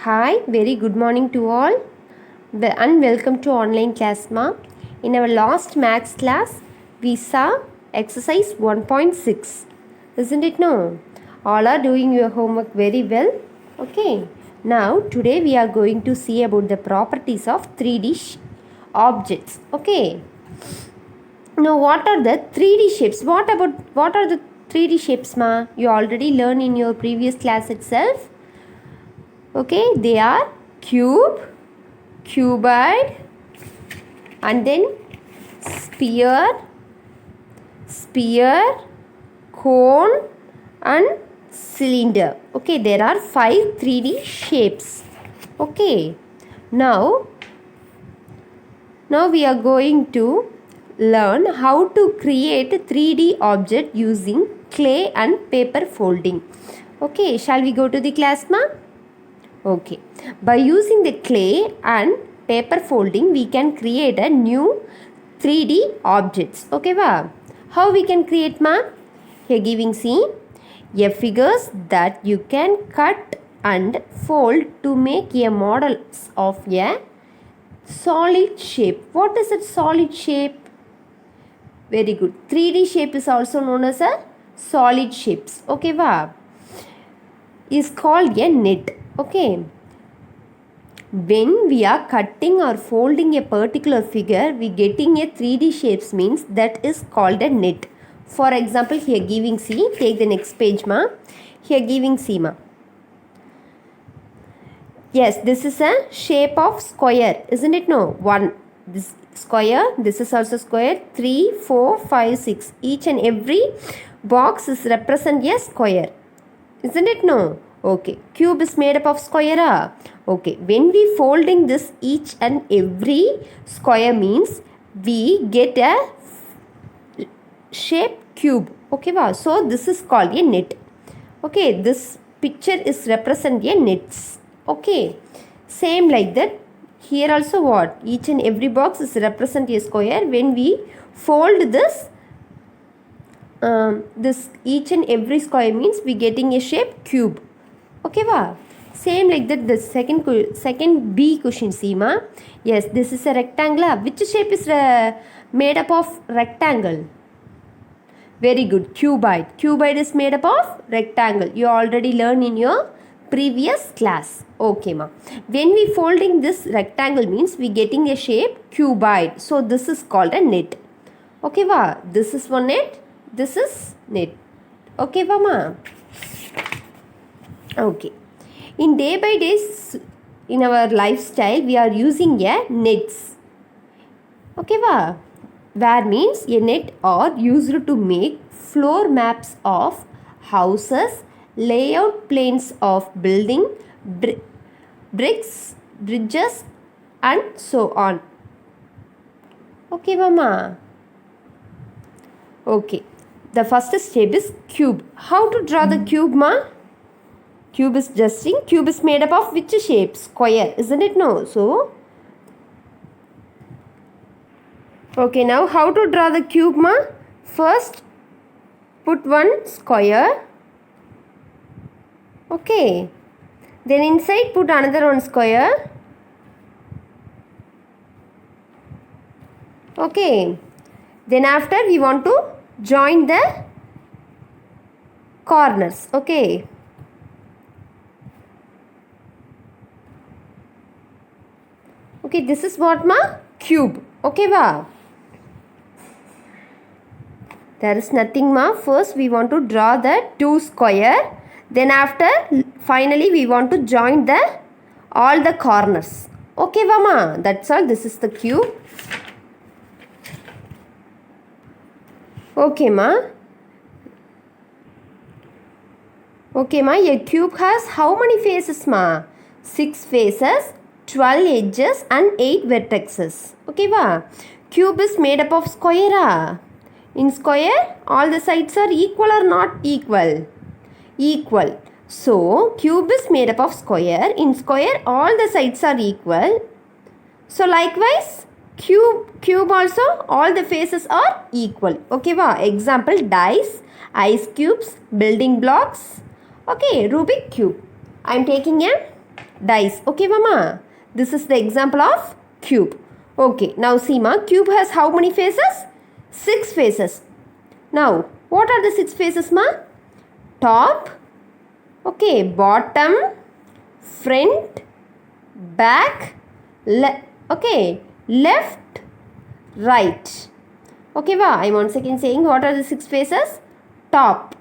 Hi, very good morning to all and welcome to online class ma. In our last maths class, we saw exercise 1.6. Isn't it no? All are doing your homework very well. Okay. Now today we are going to see about the properties of 3D objects. Okay. Now what are the 3D shapes? What are the 3D shapes ma? You already learned in your previous class itself. Okay, they are cube, cuboid, and then sphere, cone, and cylinder. Okay, there are 5 3D shapes. Okay, now we are going to learn how to create a 3D object using clay and paper folding. Okay, shall we go to the class ma? Okay, by using the clay and paper folding, we can create a new 3D objects. Okay, va? How we can create ma? Here giving see a figures that you can cut and fold to make a model of a solid shape. What is a solid shape? Very good. 3D shape is also known as a solid shapes. Okay, va? Is called a net. Okay, when we are cutting or folding a particular figure, we getting a 3D shapes means that is called a net. For example, here giving C, take the next page ma. Here giving C ma. Yes, this is a shape of square, isn't it no? 1, this square, this is also square, 3, 4, 5, 6. Each and every box is represent a square, isn't it no? Okay, cube is made up of square. Okay, when we folding this each and every square means we get a shape cube. Okay, wow. So this is called a net. Okay, this picture is represent a nets. Okay, same like that. Here also what? Each and every box is represent a square. When we fold this, this each and every square means we getting a shape cube. Okay, va? Same like that. The second B question, see ma. Yes, this is a rectangle. Which shape is made up of rectangle? Very good. Cuboid. Cuboid is made up of rectangle. You already learned in your previous class. Okay, ma. When we folding this rectangle means we getting a shape cuboid. So this is called a net. Okay, va? This is one net. This is net. Okay, va ma? Okay, in day by days in our lifestyle we are using a nets. Okay, va? Where means a net are used to make floor maps of houses, layout plans of building, bricks, bridges, and so on. Okay, mama. Okay, the first step is cube. How to draw the cube, ma? Cube is cube is made up of which shape? Square, isn't it no? So, okay, now how to draw the cube ma? First, put one square. Okay. Then inside put another one square. Okay. Then after we want to join the corners. Okay. Okay, this is what ma? Cube. Okay, va? There is nothing ma. First we want to draw the 2 square. Then after finally we want to join the all the corners. Okay, va ma? That's all. This is the cube. Okay, ma. Okay, ma. A cube has how many faces ma? 6 faces, 12 edges and 8 vertices. Okay, va? Cube is made up of square. In square, all the sides are equal or not equal? Equal. So, cube is made up of square. In square, all the sides are equal. So, likewise, cube also, all the faces are equal. Okay, va? Example, dice, ice cubes, building blocks. Okay, Rubik cube. I am taking a dice. Okay, mama. This is the example of cube. Okay, now see, ma, cube has how many faces? 6 faces. Now, what are the 6 faces, ma? Top, okay, bottom, front, back, okay, left, right. Okay, va, I'm once again saying what are the 6 faces? Top,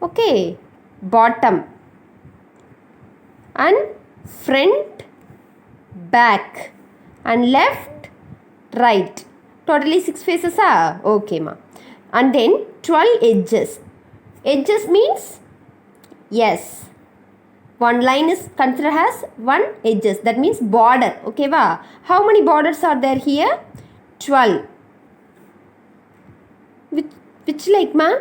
okay, bottom, and front, back, and left, right. Totally 6 faces, ah? Okay, ma. And then 12 edges. Edges means, yes, one line is considered as one edges. That means border. Okay, va? How many borders are there here? 12. Which like, ma?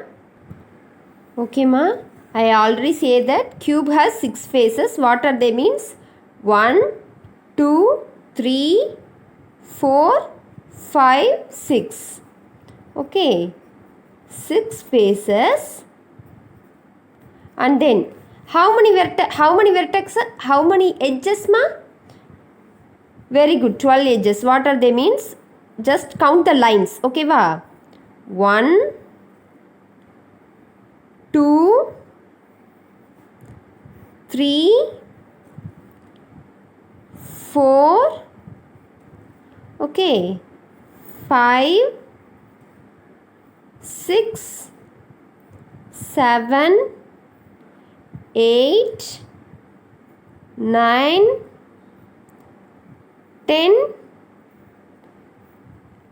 Okay, ma. I already say that cube has 6 faces. What are they means? 1, 2, 3, 4, 5, 6. Okay. 6 faces. And then how many vertex, how many edges, ma? Very good, 12 edges. What are they means? Just count the lines. Okay, va? 1, 2, 3, 4, okay, 5, 6, 7, 8, 9, 10,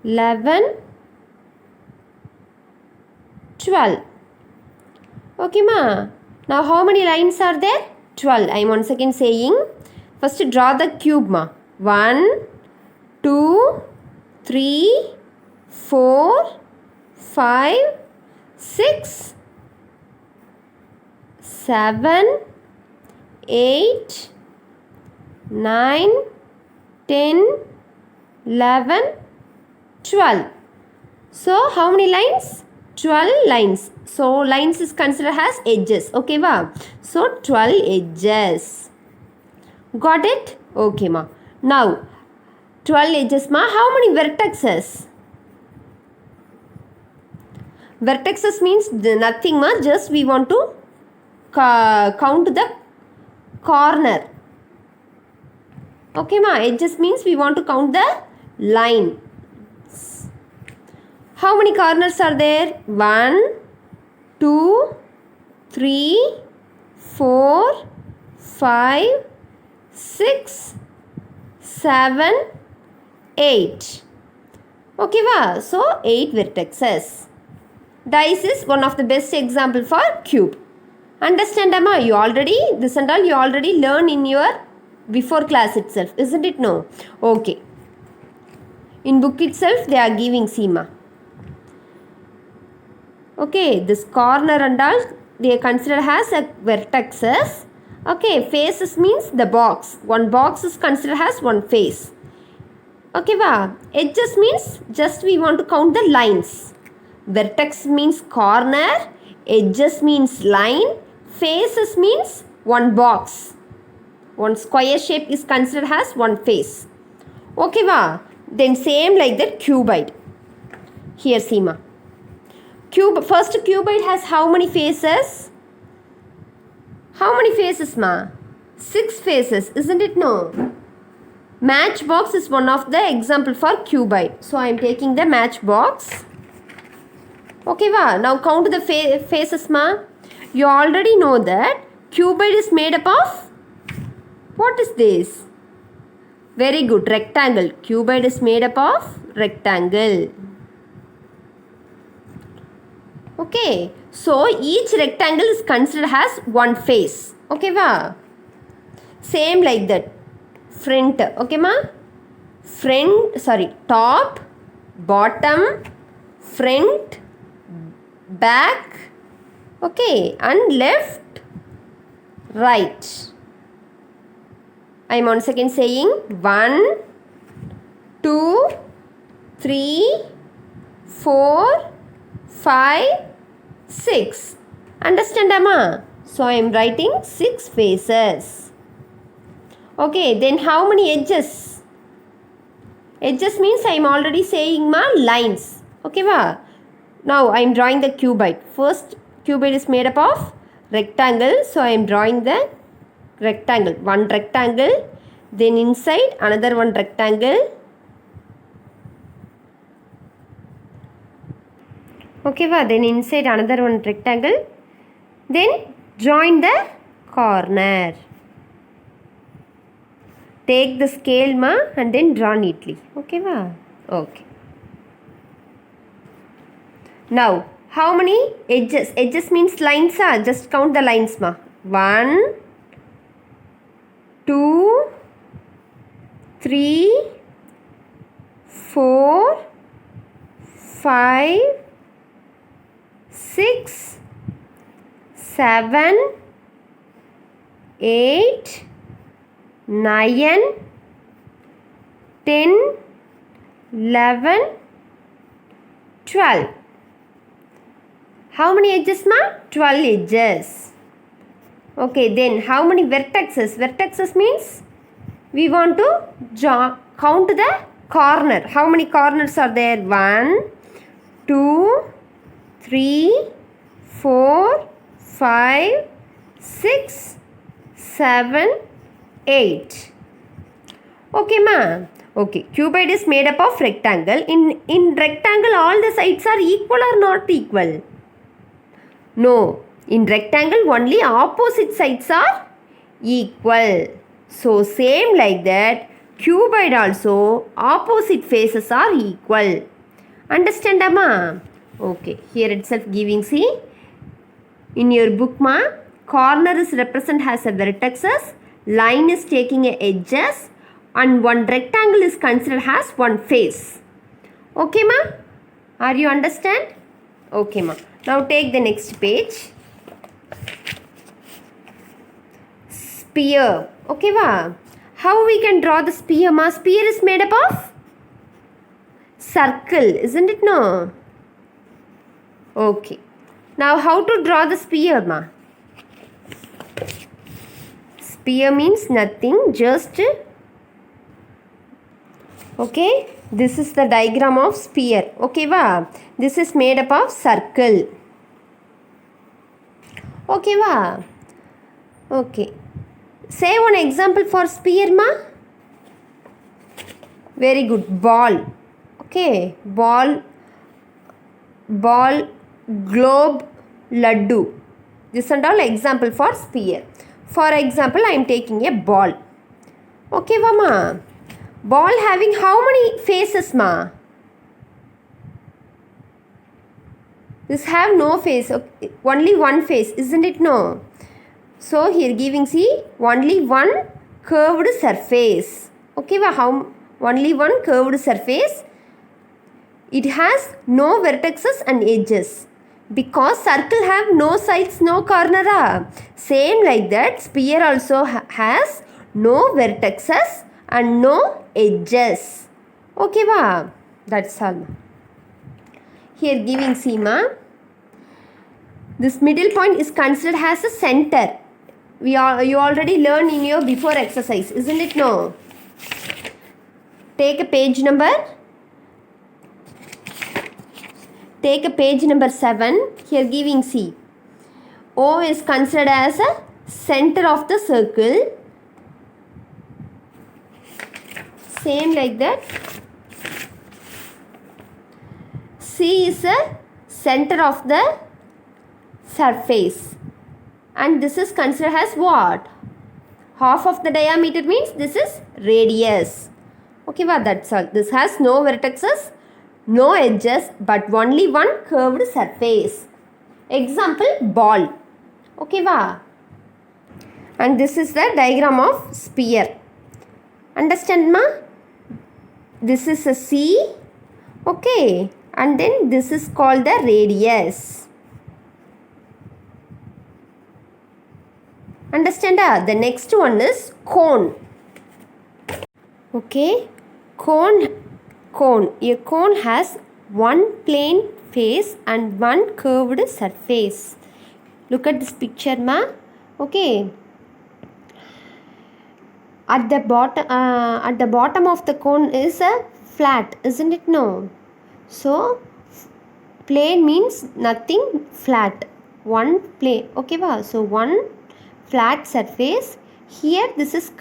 11, 12. Okay, ma. Now, how many lines are there? 12. I am once again saying. First, draw the cube, ma. 1, 2, 3, 4, 5, 6, 7, 8, 9, 10, 11, 12. So, how many lines? 12 lines. So, lines is considered as edges. Okay, va? So, 12 edges. Got it? Okay, ma. Now, 12 edges, ma. How many vertexes? Vertexes means nothing, ma. Just we want to count the corner. Okay, ma. Edges means we want to count the line. How many corners are there? 1, 2, 3, 4, 5, 6, 7, 8. Okay, va? So, 8 vertexes. Dice is one of the best example for cube. Understand, Amma? You already, this and all you already learn in your before class itself. Isn't it? No. Okay. In book itself, they are giving Seema. Okay, this corner and all, they consider as a vertexes. Okay, faces means the box. One box is considered as one face. Okay, va? Edges means just we want to count the lines. Vertex means corner. Edges means line. Faces means one box. One square shape is considered as one face. Okay, va? Then same like that cuboid. Here, Seema. First cuboid has how many faces? How many faces, ma? 6 faces, isn't it? No. Matchbox is one of the example for cuboid. So, I am taking the matchbox. Okay, va? Now, count the faces, ma. You already know that cuboid is made up of, what is this? Very good, rectangle. Cuboid is made up of rectangle. Okay, so each rectangle is considered as one face. Okay, va? Same like that. Front, okay, ma? Top, bottom, front, back, okay, and left, right. I am once again saying 1, 2, 3, 4, 5, 6. Understand, Amma? So, I am writing 6 faces. Okay, then how many edges? Edges means I am already saying ma lines. Okay, va? Now I am drawing the cuboid. First cuboid is made up of rectangle. So I am drawing the rectangle. One rectangle. Then inside another one rectangle. Okay, va? Then inside another one rectangle. Then join the corner. Take the scale ma and then draw neatly. Okay, va? Okay. Now, how many edges? Edges means lines. Just count the lines ma. 1, 2, 3, 4, 5, 6, 7, 8, 9, 10, 11, 12. How many edges ma? 12 edges. Okay, then how many vertexes? Vertexes means we want to count the corner. How many corners are there? 1, 2, 3, 4, 5, 6, 7, 8. Okay, ma. Okay, cuboid is made up of rectangle. In rectangle, all the sides are equal or not equal? No. In rectangle, only opposite sides are equal. So, same like that, cuboid also, opposite faces are equal. Understand, amma? Okay, here itself giving, see, in your book, ma, corner is represent as a vertexes, line is taking a edges, and one rectangle is considered as one face. Okay, ma? Are you understand? Okay, ma. Now take the next page. Sphere. Okay, va? How we can draw the sphere, ma? Sphere is made up of circle, isn't it, no? Okay. Now how to draw the sphere, ma? Sphere means nothing, just... Okay, this is the diagram of sphere. Okay, va? This is made up of circle. Okay, va? Okay. Say one example for sphere, ma. Very good. Ball. Okay. Ball, globe, laddu. This and all example for sphere. For example, I am taking a ball. Okay, va, ma. Ball having how many faces, ma? This have no face. Okay. Only one face, isn't it, no? So here giving, see, only one curved surface. Okay, how only one curved surface. It has no vertices and edges. Because circle have no sides, no corner. Same like that, sphere also has no vertices and no edges. Okay, va? That's all. Here giving, see, ma. This middle point is considered as a center. You already learned in your before exercise, isn't it, no? Take a page number. Take a page number 7. Here giving, see. O is considered as a center of the circle. Same like that. C is a center of the surface. And this is considered as what? Half of the diameter means this is radius. Okay, well, that's all. This has no vertices, no edges, but only one curved surface. Example, ball. Okay, va? And this is the diagram of sphere. Understand, ma? This is a C. Okay. And then this is called the radius. Understand? The next one is cone. Okay. Cone. A cone has one plane face and one curved surface. Look at this picture, ma. Okay. At the bottom of the cone is a flat, isn't it? No. So plane means nothing, flat. One plane. Okay, wow. So one flat surface. Here this is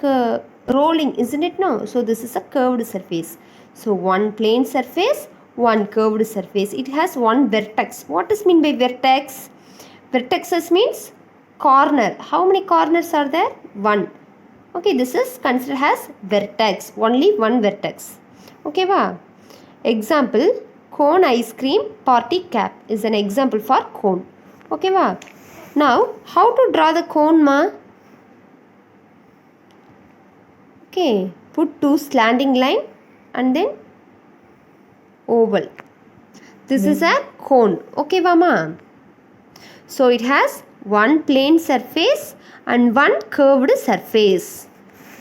rolling, isn't it? No. So this is a curved surface. So one plane surface, one curved surface. It has one vertex. What is mean by vertex? Vertexes means corner. How many corners are there? One. Okay, this is considered as vertex. Only one vertex. Okay, va? Example, cone ice cream party cap is an example for cone. Okay, va? Now, how to draw the cone, ma? Okay, put two slanting line and then oval. This is a cone. Okay, va, ma? So it has one plane surface and one curved surface.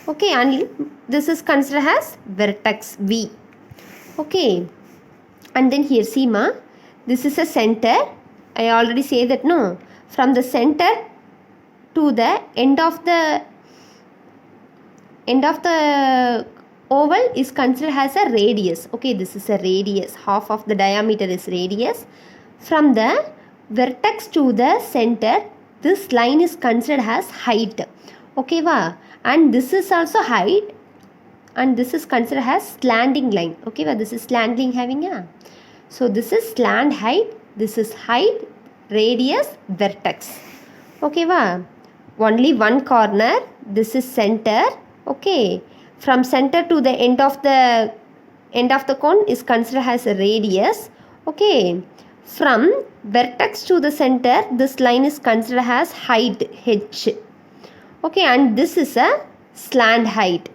Okay, and this is considered as vertex V. Okay, and then here see ma, this is a center. I already say that, no, from the center to the end of the oval is considered as a radius. Okay, this is a radius. Half of the diameter is radius. From the vertex to the center, this line is considered as height. Okay, va? And this is also height, and this is considered as slanting line. Okay, va? This is slanting having a. So this is slant height, this is height, radius, vertex. Okay, va? Only one corner. This is center. Okay, from center to the end of the cone is considered as a radius. Okay, from vertex to the center, this line is considered as height, h. Okay, and this is a slant height.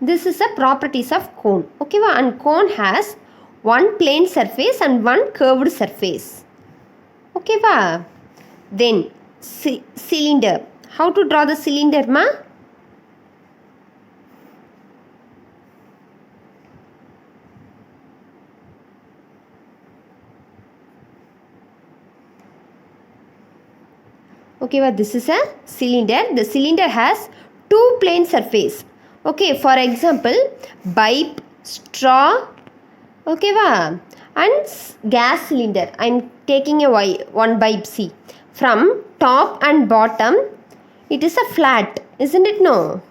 This is the properties of cone. Okay, and cone has one plane surface and one curved surface. Okay, va? Then cylinder. How to draw the cylinder, ma? Okay, well, this is a cylinder. The cylinder has two plane surface. Okay, for example, pipe, straw, okay, va? And gas cylinder. I am taking a one pipe C. From top and bottom, it is a flat, isn't it? No.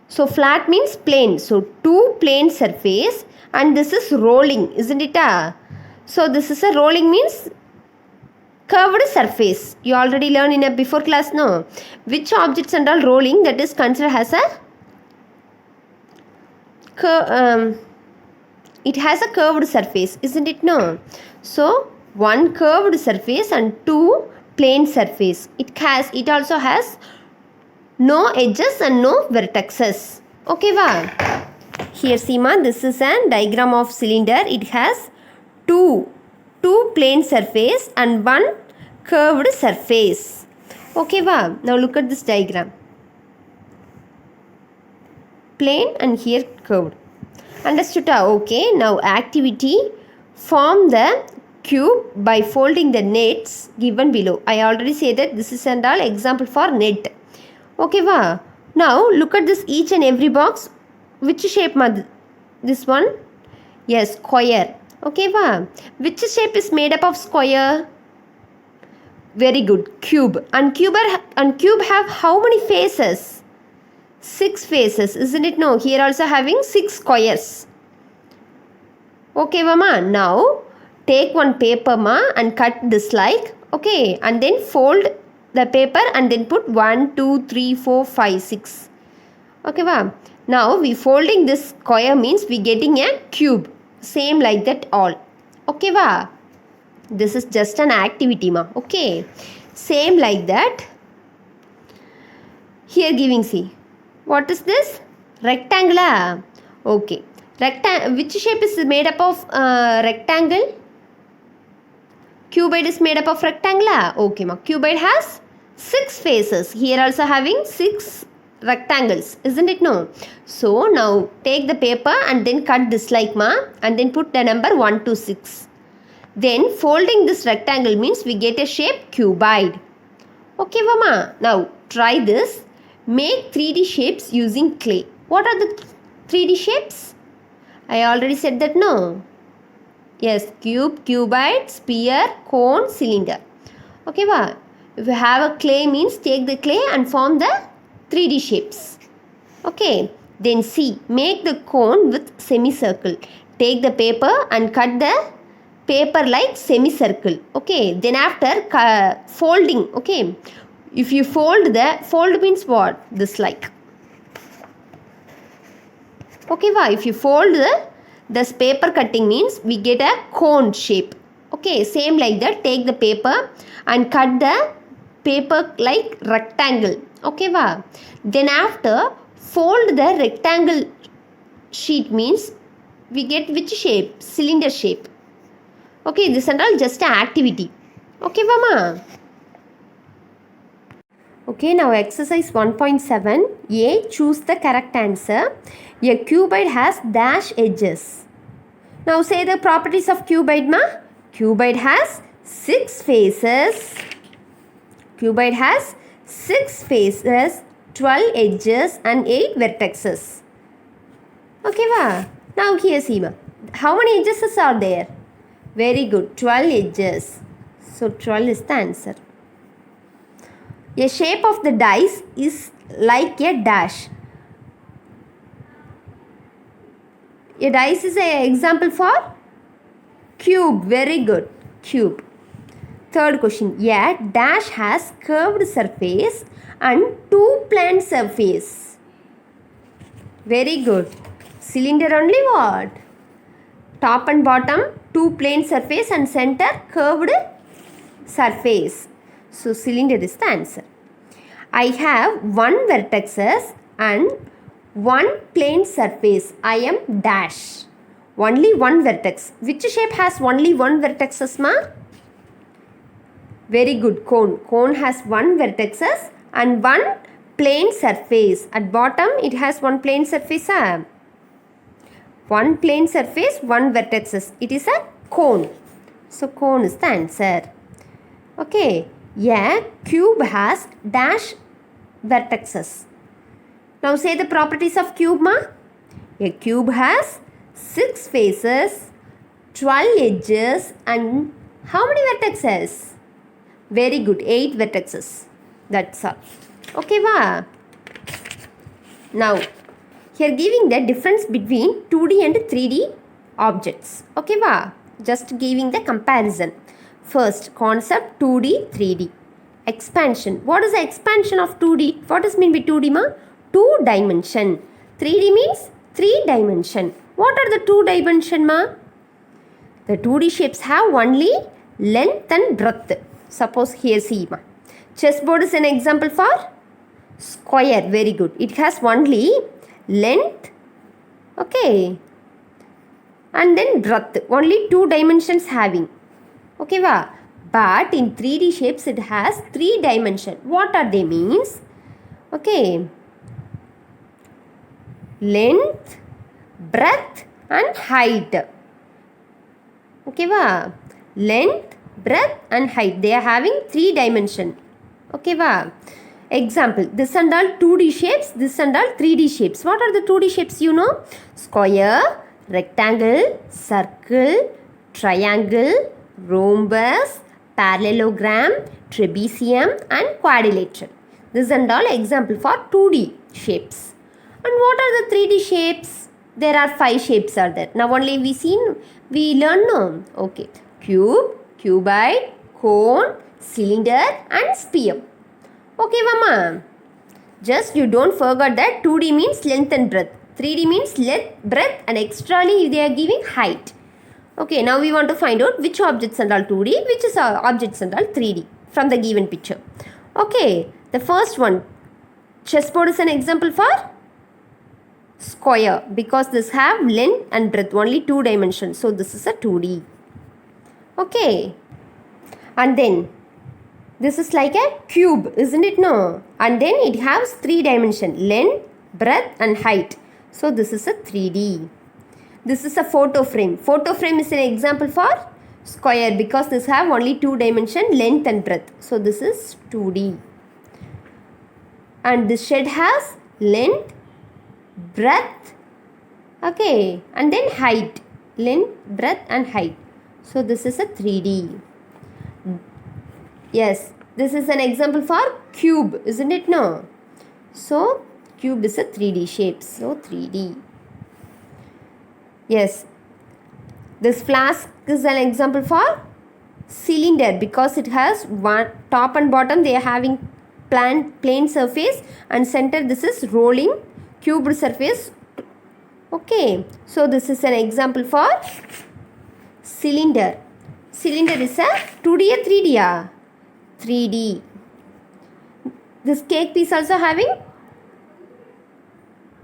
So flat means plane. So two plane surface, and this is rolling, isn't it? So this is a rolling means curved surface. You already learned in a before class, no? Which objects and all rolling, that is considered as a it has a curved surface, isn't it? No. So one curved surface and two plane surface. It also has no edges and no vertexes. Okay, va? Here see ma, this is a diagram of cylinder. It has two plane surface and one curved surface. Okay, va? Now look at this diagram. Plane and here curved. Understood? Okay, now activity, form the cube by folding the nets given below. I already said that this is and all example for net. Okay, va? Now look at this each and every box. Which shape, ma? This one? Yes, square. Okay, va? Which shape is made up of square? Very good, cube. And cube have how many faces? 6 faces, isn't it? No, here also having 6 squares. Okay, ma? Now take one paper, ma, and cut this like. Okay, and then fold the paper and then put 1, 2, 3, 4, 5, 6. Okay, va? Now we folding this square means we getting a cube. Same like that all. Okay, va? This is just an activity, ma. Okay, same like that. Here giving, see. What is this? Rectangle. Okay. Which shape is made up of rectangle? Cuboid is made up of rectangle. Okay, ma. Cuboid has 6 faces. Here also having 6 rectangles, isn't it? No. So now take the paper and then cut this like, ma, and then put the number 1 to 6. Then folding this rectangle means we get a shape cuboid. Okay, ma. Now try this. Make 3D shapes using clay. What are the 3D shapes? I already said that, no? Yes, cube, cuboid, sphere, cone, cylinder. Okay, va? If you have a clay means take the clay and form the 3D shapes. Okay, then C. Make the cone with semicircle. Take the paper and cut the paper like semicircle. Okay, then after folding. Okay, if you fold means what? This like. Okay, va? If you fold this paper cutting means we get a cone shape. Okay, same like that. Take the paper and cut the paper like rectangle. Okay, va? Then after fold the rectangle sheet means we get which shape? Cylinder shape. Okay, this and all just an activity. Okay, Vama? Okay, now exercise 1.7. A. Choose the correct answer. A cuboid has dash edges. Now say the properties of cuboid, ma. Cuboid has 6 faces. Cuboid has 6 faces, 12 edges and 8 vertices. Okay, va? Now here see, ma. How many edges are there? Very good, 12 edges. So 12 is the answer. A shape of the dice is like a dash. A dice is an example for cube. Very good, cube. Third question. A dash has curved surface and 2 plane surface. Very good. Cylinder only what? Top and bottom 2 plane surface and center curved surface. So cylinder is the answer. I have 1 vertices and 1 plane surface. I am dash. Only 1 vertex. Which shape has only 1 vertex, ma? Very good, cone. Cone has 1 vertexes and 1 plane surface. At bottom it has 1 plane surface. 1 plane surface, 1 vertexes. It is a cone. So cone is the answer. Okay. A cube has dash vertexes. Now say the properties of cube, ma. A cube has 6 faces, 12 edges and how many vertices? Very good, 8 vertices. That's all. Okay, va? Now, here giving the difference between 2D and 3D objects. Okay, va? Just giving the comparison. First, concept 2D, 3D. Expansion. What is the expansion of 2D? What does mean by 2D, ma? 2 dimension. 3D means 3 dimension. What are the 2 dimension, ma? The 2D shapes have only length and breadth. Suppose here see, ma. Chessboard is an example for square. Very good. It has only length, okay, and then breadth. Only 2 dimensions having. Okay, va? But in 3D shapes it has 3 dimensions. What are they means? Okay. Length, breadth and height. Okay, va? Length, breadth and height. They are having 3 dimensions. Okay, va? Example, this and all 2D shapes, this and all 3D shapes. What are the 2D shapes you know? Square, rectangle, circle, triangle, rhombus, parallelogram, trapezium and quadrilateral. This and all example for 2D shapes. And what are the 3D shapes? There are 5 shapes are there. Now only we learn no. Okay. Cube, cuboid, cone, cylinder and sphere. Okay, Mama. Just you don't forget that 2D means length and breadth. 3D means length, breadth and extrally they are giving height. Okay, now we want to find out which objects and all 2D, which is objects and all 3D from the given picture. Okay, the first one, chessboard is an example for square because this have length and breadth, only 2 dimensions. So this is a 2D. Okay, and then this is like a cube, isn't it? No, and then it has 3 dimensions, length, breadth and height. So this is a 3D. This is a photo frame. Photo frame is an example for square because this have only 2 dimensions, length and breadth. So this is 2D. and this shed has length, breadth, okay, and then height, length, breadth and height. So this is a 3D. Yes, this is an example for cube, isn't it? No. So cube is a 3D shape. So 3D. Yes. This flask is an example for cylinder because it has one top and bottom. They are having plain surface, and center this is rolling cubed surface. Okay. So this is an example for cylinder. Cylinder is a 2D or 3D? 3D. This cake piece also having,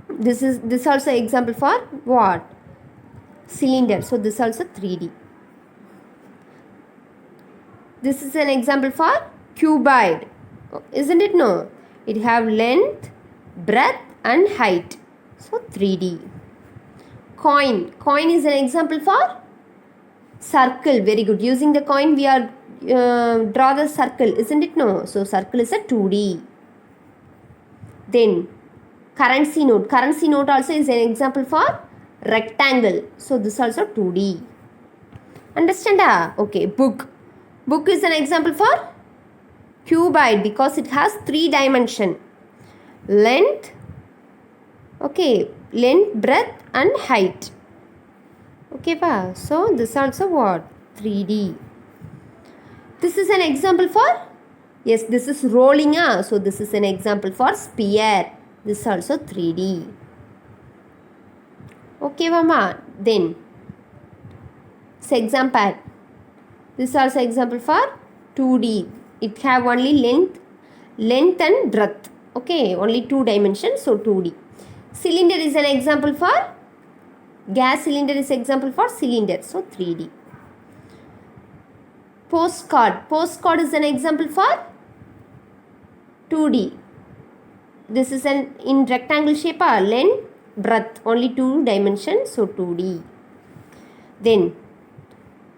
this also example for what? Cylinder. So this also 3D. This is an example for cuboid, isn't it? No, it have length, breadth and height. So 3D. Coin. Coin is an example for circle. Very good. Using the coin we are draw the circle, isn't it? No. So circle is a 2D. Then currency note. Currency note also is an example for rectangle. So this also 2D. Understand? Okay. Book. Book is an example for cuboid because it has 3 dimension. Length. Okay. Length, breadth and height. Okay. So this also what? 3D. This is an example for, yes, this is rolling. So this is an example for sphere. This is also 3D. Okay, Mama. Then exam pad. This is also example for 2D. It have only length and breadth. Okay, only 2 dimensions, so 2D. Cylinder is an example for, gas cylinder is example for cylinder, so 3D. Postcard. Postcard is an example for 2D. This is an in rectangle shape, length, breadth, only 2 dimensions, so 2D. Then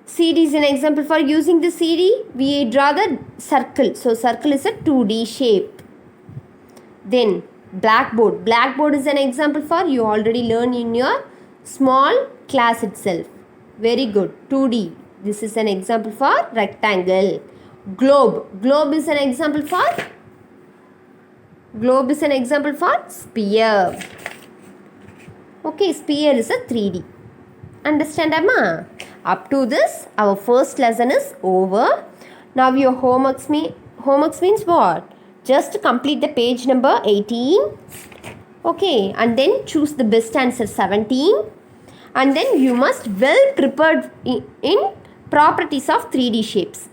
CD is an example for, using the CD we draw the circle. So circle is a 2D shape. Then blackboard. Blackboard is an example for, you already learned in your small class itself. Very good. 2D. This is an example for rectangle. Globe. Globe is an example for, sphere. Okay, sphere is a 3D. Understand, Amma? Up to this, our first lesson is over. Now your homeworks means what? Just complete the page number 18. Okay, and then choose the best answer 17. And then you must well prepared in properties of 3D shapes.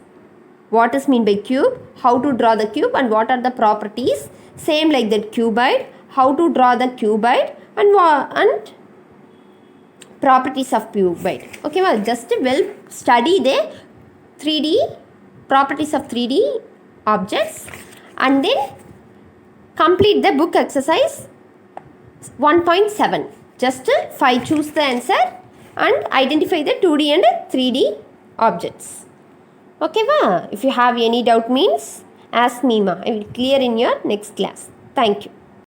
What is mean by cube? How to draw the cube and what are the properties? Same like that cuboid. How to draw the cuboid and properties of cuboid. Okay, well, just well study the 3D properties of 3D objects and then complete the book exercise 1.7. Just 5 choose the answer and identify the 2D and 3D objects. Okay, if you have any doubt means ask me, ma. I will clear in your next class. Thank you.